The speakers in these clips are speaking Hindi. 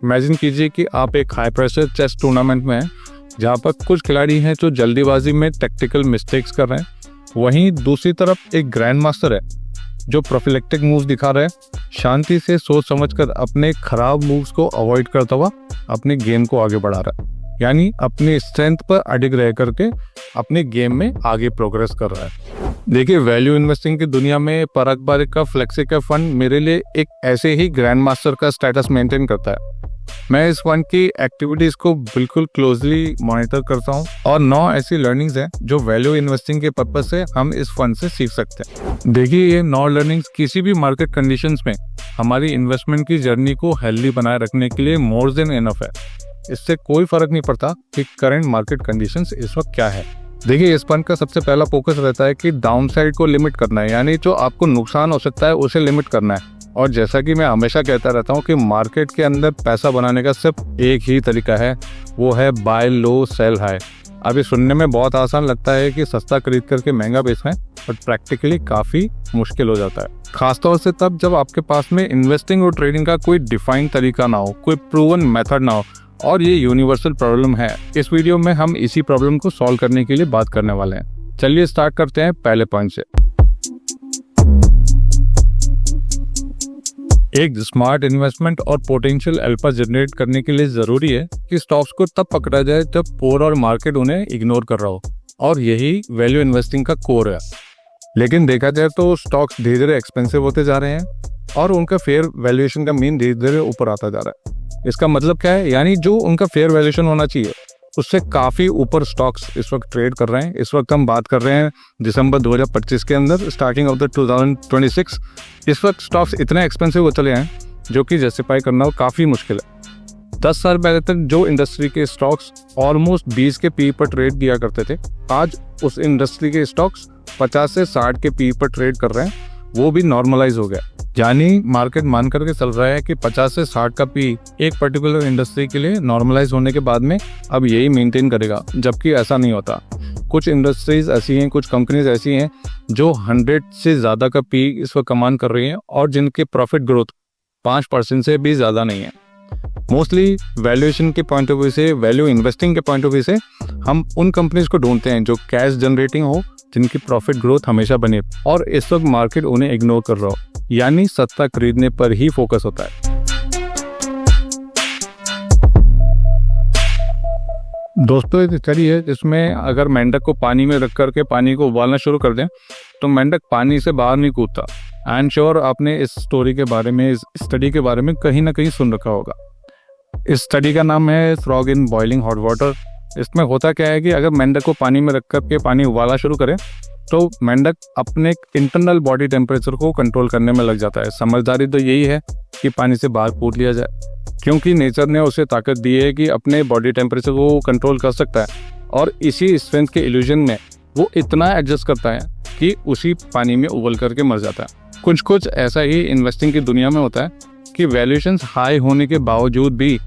इमेजिन कीजिए कि आप एक हाई प्रेशर चेस टूर्नामेंट में हैं जहाँ पर कुछ खिलाड़ी हैं जो जल्दीबाजी में टैक्टिकल मिस्टेक्स कर रहे हैं। वहीं दूसरी तरफ एक ग्रैंड मास्टर है जो प्रोफिलेक्टिक मूव्स दिखा रहा है, शांति से सोच समझकर अपने खराब मूव्स को अवॉइड करता हुआ अपने गेम को आगे बढ़ा रहा है, यानी अपनी स्ट्रेंथ पर अडिग रह करके अपने गेम में आगे प्रोग्रेस कर रहा है। देखिए, वैल्यू इन्वेस्टिंग की दुनिया में पराग पारिक का फ्लेक्सी कैप फंड मेरे लिए एक ऐसे ही ग्रैंड मास्टर का स्टेटस मेंटेन करता है। मैं इस फंड की एक्टिविटीज को बिल्कुल क्लोजली मॉनिटर करता हूं और 9 ऐसी लर्निंग्स हैं जो वैल्यू इन्वेस्टिंग के पर्पस से हम इस फंड से सीख सकते हैं। देखिए, ये 9 लर्निंग्स किसी भी मार्केट कंडीशंस में हमारी इन्वेस्टमेंट की जर्नी को हेल्दी बनाए रखने के लिए मोर देन इनफ है। इससे कोई फर्क नहीं पड़ता कि करंट मार्केट कंडीशंस इस वक्त क्या है। देखिए, इस फंड का सबसे पहला फोकस रहता है कि डाउनसाइड को लिमिट करना है, यानी जो आपको नुकसान हो सकता है उसे लिमिट करना है। और जैसा कि मैं हमेशा कहता रहता हूँ कि मार्केट के अंदर पैसा बनाने का सिर्फ एक ही तरीका है, वो है बाय लो सेल हाई। अभी सुनने में बहुत आसान लगता है कि सस्ता खरीद करके महंगा बेचना है, बट प्रैक्टिकली काफ़ी मुश्किल हो जाता है, खासतौर से तब जब आपके पास में इन्वेस्टिंग और ट्रेडिंग का कोई डिफाइंड तरीका ना हो, कोई प्रूवन मेथड ना हो। और ये यूनिवर्सल प्रॉब्लम है। इस वीडियो में हम इसी प्रॉब्लम को सॉल्व करने के लिए बात करने वाले हैं। चलिए स्टार्ट करते हैं पहले पॉइंट से। एक स्मार्ट इन्वेस्टमेंट और पोटेंशियल अल्फा जनरेट करने के लिए जरूरी है कि स्टॉक्स को तब पकड़ा जाए जब ओवरऑल मार्केट उन्हें इग्नोर कर रहा हो, और यही वैल्यू इन्वेस्टिंग का कोर है। लेकिन देखा जाए तो स्टॉक्स धीरे धीरे एक्सपेंसिव होते जा रहे हैं और उनका फेयर वैल्यूएशन का मीन धीरे धीरे ऊपर आता जा रहा है। इसका मतलब क्या है, यानी जो उनका फेयर वैल्यूएशन होना चाहिए उससे काफी ऊपर स्टॉक्स इस वक्त ट्रेड कर रहे हैं। इस वक्त हम बात कर रहे हैं दिसंबर 2025 के अंदर, स्टार्टिंग ऑफ द 2026। इस वक्त स्टॉक्स इतने एक्सपेंसिव हो चले हैं जो कि जस्टिफाई करना काफी मुश्किल है। 10 साल पहले तक जो इंडस्ट्री के स्टॉक्स ऑलमोस्ट 20 के पी पर ट्रेड किया करते थे, आज उस इंडस्ट्री के स्टॉक्स 50 से 60 के पी पर ट्रेड कर रहे हैं। वो भी नॉर्मलाइज हो गया, यानी मार्केट मान करके चल रहा है कि 50 से 60 का पी एक पर्टिकुलर इंडस्ट्री के लिए नॉर्मलाइज होने के बाद में अब यही मेंटेन करेगा, जबकि ऐसा नहीं होता। कुछ इंडस्ट्रीज ऐसी हैं, कुछ कंपनीज ऐसी हैं जो 100 से ज़्यादा का पी इस वक्त कमान कर रही हैं और जिनके प्रॉफिट ग्रोथ 5% से भी ज़्यादा नहीं है। मोस्टली वैल्यूएशन के पॉइंट ऑफ व्यू से, वैल्यू इन्वेस्टिंग के पॉइंट ऑफ व्यू से हम उन कंपनीज को ढूंढते हैं जो कैश जनरेटिंग हो, जिनकी प्रॉफिट ग्रोथ हमेशा बने, और इस वक्त मार्केट उन्हें इग्नोर कर रहा हो, यानी सस्ता खरीदने पर ही फोकस होता है। दोस्तों, एक स्टडी है जिसमें अगर मेंढक को पानी में रख करके पानी को उबालना शुरू कर दें तो मेंढक पानी से बाहर नहीं कूदता। आई एम श्योर आपने इस स्टोरी के बारे में, इस स्टडी के बारे में कहीं ना कहीं सुन रखा होगा। इस स्टडी का नाम है frog in boiling hot water. इसमें होता क्या है कि अगर मेंढक को पानी में रख करके पानी उबालना शुरू करें तो मेंढक अपने इंटरनल बॉडी टेम्परेचर को कंट्रोल करने में लग जाता है। समझदारी तो यही है कि पानी से बाहर कूद लिया जाए, क्योंकि नेचर ने उसे ताकत दी है कि अपने बॉडी टेम्परेचर को कंट्रोल कर सकता है, और इसी स्ट्रेंथ के इल्यूजन में वो इतना एडजस्ट करता है कि उसी पानी में उबल करके मर जाता है। कुछ ऐसा ही इन्वेस्टिंग की दुनिया में होता है कि वैल्यूएशंस हाई होने के बावजूद भी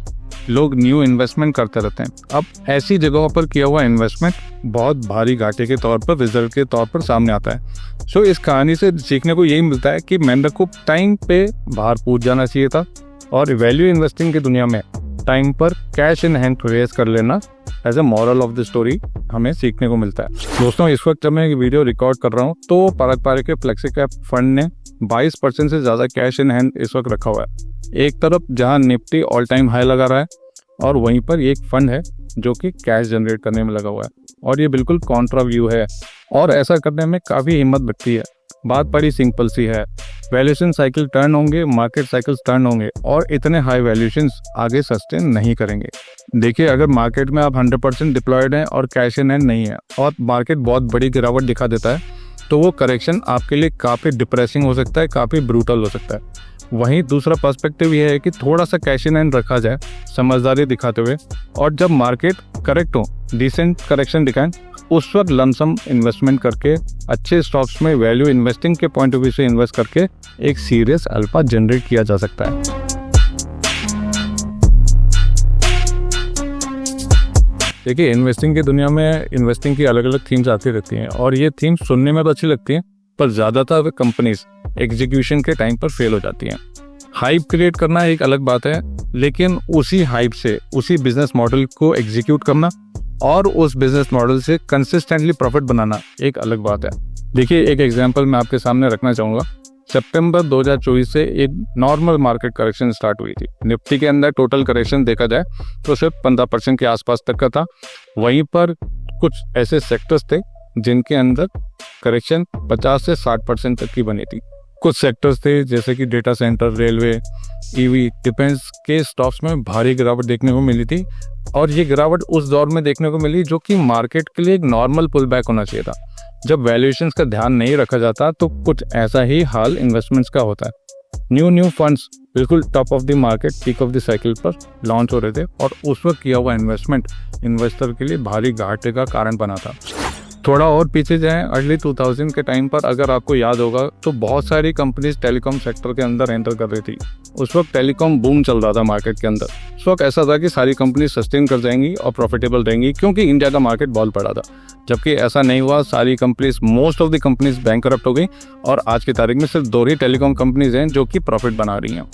लोग न्यू इन्वेस्टमेंट करते रहते हैं। अब ऐसी जगहों पर किया हुआ इन्वेस्टमेंट बहुत भारी घाटे के तौर पर, रिजल्ट के तौर पर सामने आता है। सो इस कहानी से सीखने को यही मिलता है कि मेंढक को टाइम पे बाहर कूद जाना चाहिए था, और वैल्यू इन्वेस्टिंग की दुनिया में टाइम पर कैश इन हैंड रेज कर लेना as a moral of the story हमें सीखने को मिलता है। दोस्तों, इस वक्त जब मैं वीडियो रिकॉर्ड कर रहा हूँ तो पराग पारिक के फ्लेक्सी कैप फंड ने 22% से ज़्यादा कैश इन हैंड इस वक्त रखा हुआ है। एक तरफ जहां निफ्टी ऑल टाइम हाई लगा रहा है और वहीं पर एक फंड है जो कि कैश जनरेट करने में लगा हुआ है, और ये बिल्कुल कॉन्ट्रा व्यू है, और ऐसा करने में काफ़ी हिम्मत लगती है। बात बड़ी सिंपल सी है, वैल्यूएशन साइकिल टर्न होंगे, मार्केट साइकिल्स टर्न होंगे, और इतने हाई वैल्यूएशंस आगे सस्टेन नहीं करेंगे। देखिए, अगर मार्केट में आप 100% डिप्लॉयड हैं और कैश इन हैंड नहीं है और मार्केट बहुत बड़ी गिरावट दिखा देता है तो वो करेक्शन आपके लिए काफ़ी डिप्रेसिंग हो सकता है, काफ़ी ब्रूटल हो सकता है। वहीं दूसरा पर्सपेक्टिव ये है कि थोड़ा सा कैश इन हैंड रखा जाए समझदारी दिखाते हुए, और जब मार्केट करेक्ट हो, डिसेंट करेक्शन दिखाएं, उस वक्त लमसम इन्वेस्टमेंट करके अच्छे स्टॉक्स में वैल्यू इन्वेस्टिंग के पॉइंट ऑफ व्यू से इन्वेस्ट करके एक सीरियस अल्फा जनरेट किया जा सकता है। देखिए, इन्वेस्टिंग की दुनिया में इन्वेस्टिंग की अलग अलग थीम्स आती रहती हैं, और ये थीम्स सुनने में तो अच्छी लगती हैं, पर ज़्यादातर कंपनीज एग्जीक्यूशन के टाइम पर फेल हो जाती हैं। हाइप क्रिएट करना एक अलग बात है, लेकिन उसी हाइप से उसी बिजनेस मॉडल को एग्जीक्यूट करना और उस बिजनेस मॉडल से कंसिस्टेंटली प्रॉफिट बनाना एक अलग बात है। देखिए, एक एग्जांपल मैं आपके सामने रखना चाहूँगा। सितंबर 2024 से एक नॉर्मल मार्केट करेक्शन स्टार्ट हुई थी। निफ्टी के अंदर टोटल करेक्शन देखा जाए तो सिर्फ 15% के आसपास तक का था। वहीं पर कुछ ऐसे सेक्टर्स थे जिनके अंदर करेक्शन 50 से 60% तक की बनी थी। कुछ सेक्टर्स थे जैसे कि data centre, railway, EV, defence के स्टॉक्स में भारी गिरावट देखने को मिली थी। और ये गिरावट उस दौर में देखने को मिली जो कि मार्केट के लिए एक नॉर्मल पुल बैक होना चाहिए था। जब वैल्यूएशंस का ध्यान नहीं रखा जाता तो कुछ ऐसा ही हाल इन्वेस्टमेंट्स का होता है। न्यू फंड्स बिल्कुल top of the market, peak of the cycle पर लॉन्च हो रहे थे और उस वक्त किया हुआ इन्वेस्टमेंट इन्वेस्टर के लिए भारी घाटे का कारण बना था। थोड़ा और पीछे जाएं, अर्ली 2000 के टाइम पर अगर आपको याद होगा तो बहुत सारी कंपनीज टेलीकॉम सेक्टर के अंदर एंटर कर रही थी। उस वक्त टेलीकॉम बूम चल रहा था मार्केट के अंदर। उस वक्त ऐसा था कि सारी कंपनी सस्टेन कर जाएंगी और प्रॉफिटेबल रहेंगी क्योंकि इंडिया का मार्केट बहुत बड़ा था। जबकि ऐसा नहीं हुआ। सारी companies, most of the companies bankrupt हो गई और आज की तारीख में सिर्फ 2 ही टेलीकॉम कंपनीज हैं जो कि प्रॉफिट बना रही हैं।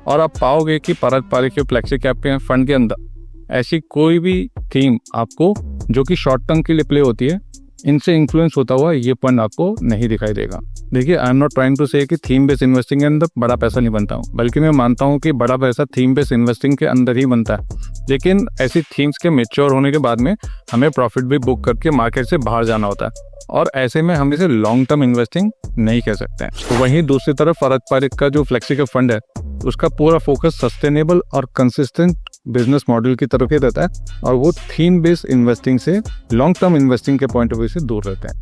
और आप पाओगे कि पारंपरिक फ्लेक्सी कैप के फंड के अंदर ऐसी कोई भी थीम आपको जो कि शॉर्ट टर्म के लिए प्ले होती है, इनसे इन्फ्लुएंस होता हुआ ये फंड आपको नहीं दिखाई देगा। देखिए, I am not trying to say कि थीम बेस्ड इन्वेस्टिंग के अंदर बड़ा पैसा नहीं बनता हूँ, बल्कि मैं मानता हूँ कि बड़ा पैसा थीम बेस्ड इन्वेस्टिंग के अंदर ही बनता है। लेकिन ऐसी थीम्स के मैच्योर होने के बाद में हमें प्रॉफिट भी बुक करके मार्केट से बाहर जाना होता है और ऐसे में हम इसे लॉन्ग टर्म इन्वेस्टिंग नहीं कह सकते हैं। तो वहीं दूसरी तरफ पारंपरिक का जो फ्लेक्सी का फंड है उसका पूरा फोकस सस्टेनेबल और कंसिस्टेंट बिजनेस मॉडल की तरफ ही रहता है और वो थीम बेस्ड इन्वेस्टिंग से, लॉन्ग टर्म इन्वेस्टिंग के पॉइंट ऑफ व्यू से दूर रहता है।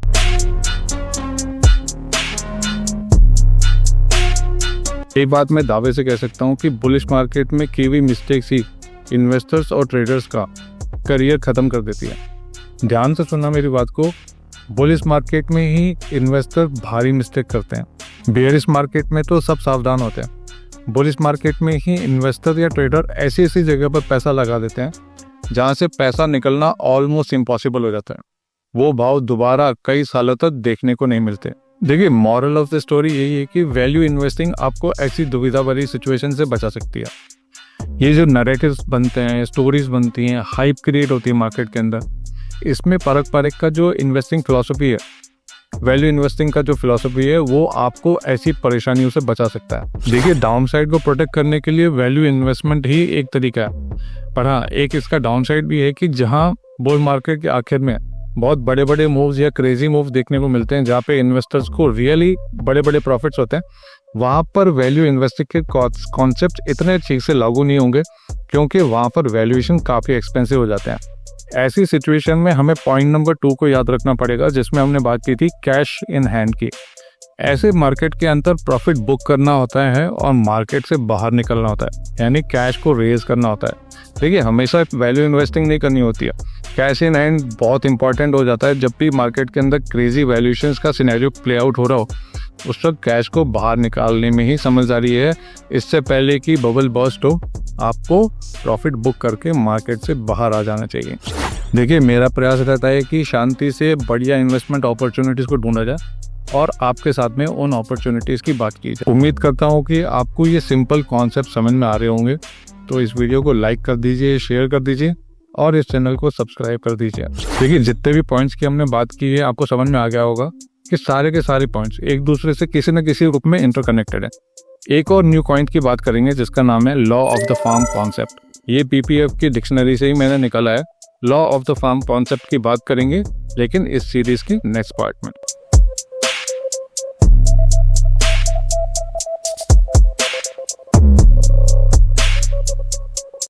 एक बात मैं दावे से कह सकता हूँ कि बुलिश मार्केट में की हुई मिस्टेक्स ही इन्वेस्टर्स और ट्रेडर्स का करियर खत्म कर देती है। ध्यान से सुनना मेरी बात को। बुलिश मार्केट में ही इन्वेस्टर भारी मिस्टेक करते हैं, बेयरिश मार्केट में तो सब सावधान होते हैं। बुलिश मार्केट में ही इन्वेस्टर या ट्रेडर ऐसी जगह पर पैसा लगा देते हैं जहां से पैसा निकलना ऑलमोस्ट इम्पॉसिबल हो जाता है। वो भाव दोबारा कई सालों तक देखने को नहीं मिलते। देखिए, मॉरल ऑफ द स्टोरी यही है कि वैल्यू इन्वेस्टिंग आपको ऐसी दुविधा भरी सिचुएशन से बचा सकती है। ये जो नैरेटिव्स बनते हैं, स्टोरीज बनती हैं, हाइप क्रिएट होती है मार्केट के अंदर, इसमें पारंपरिक का जो इन्वेस्टिंग फिलॉसफी है, वैल्यू इन्वेस्टिंग का जो फिलॉसफी है, वो आपको ऐसी परेशानियों से बचा सकता है। देखिए, डाउन साइड को प्रोटेक्ट करने के लिए वैल्यू इन्वेस्टमेंट ही एक तरीका है, पर हाँ, एक इसका डाउन साइड भी है कि जहाँ बुल मार्केट के आखिर में बहुत बड़े बड़े मूव्स या क्रेजी मूव्स देखने को मिलते हैं जहाँ पे इन्वेस्टर्स को रियली बड़े बड़े प्रॉफिट्स होते हैं, वहाँ पर वैल्यू इन्वेस्टिंग के कॉन्सेप्ट इतने ठीक से लागू नहीं होंगे क्योंकि वहाँ पर वैल्यूएशन काफ़ी एक्सपेंसिव हो जाते हैं। ऐसी सिचुएशन में हमें पॉइंट नंबर 2 को याद रखना पड़ेगा जिसमें हमने बात की थी कैश इन हैंड की। ऐसे मार्केट के अंदर प्रॉफिट बुक करना होता है और मार्केट से बाहर निकलना होता है, यानी कैश को रेज करना होता है। देखिए, हमेशा वैल्यू इन्वेस्टिंग नहीं करनी होती है। कैश इन हैंड बहुत इंपॉर्टेंट हो जाता है जब भी मार्केट के अंदर क्रेजी वैल्यूएशंस का सिनेरियो प्ले आउट हो रहा हो। उस वक्त कैश को बाहर निकालने में ही समझदारी है। इससे पहले कि बबल बर्स्ट हो, आपको प्रॉफिट बुक करके मार्केट से बाहर आ जाना चाहिए। देखिए, मेरा प्रयास रहता है कि शांति से बढ़िया इन्वेस्टमेंट अपॉर्चुनिटीज़ को ढूंढा जाए और आपके साथ में उन अपॉर्चुनिटीज़ की बात की जाए। उम्मीद करता हूँ कि आपको ये सिंपल कॉन्सेप्ट समझ में आ रहे होंगे। तो इस वीडियो को लाइक कर दीजिए, शेयर कर दीजिए और इस चैनल को सब्सक्राइब कर दीजिए। देखिए, जितने भी पॉइंट्स की हमने बात की है, आपको समझ में आ गया होगा कि सारे के सारे पॉइंट्स एक दूसरे से किसी न किसी रूप में इंटरकनेक्टेड है। एक और न्यू पॉइंट की बात करेंगे जिसका नाम है law of the farm concept. ये पीपीएफ की डिक्शनरी से ही मैंने निकाला है। Law of the farm concept की बात करेंगे लेकिन इस सीरीज के नेक्स्ट पार्ट में।